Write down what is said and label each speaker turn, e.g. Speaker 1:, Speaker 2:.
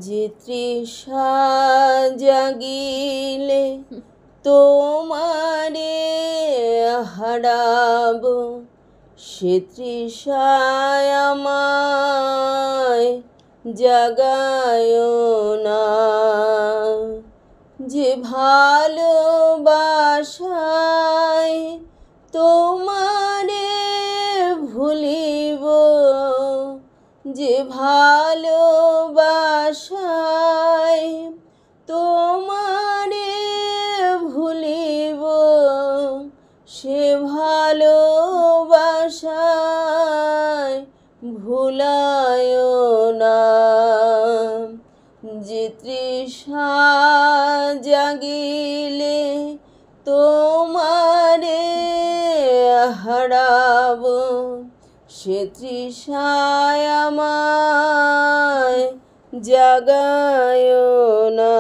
Speaker 1: যে তৃষা জাগিলে তোমারে হারাবো, সে তৃষায় আমায় জাগায় না। যে ভালোবাসায় তোমারে ভুলিব, যে ভালোবাসায় তোমারে ভুলিব, সে ভালোবাসায় ভুলায় না। যে তৃষা জাগিলে তোমারে হারাবো, সে তৃষায় আমায় জাগায় না।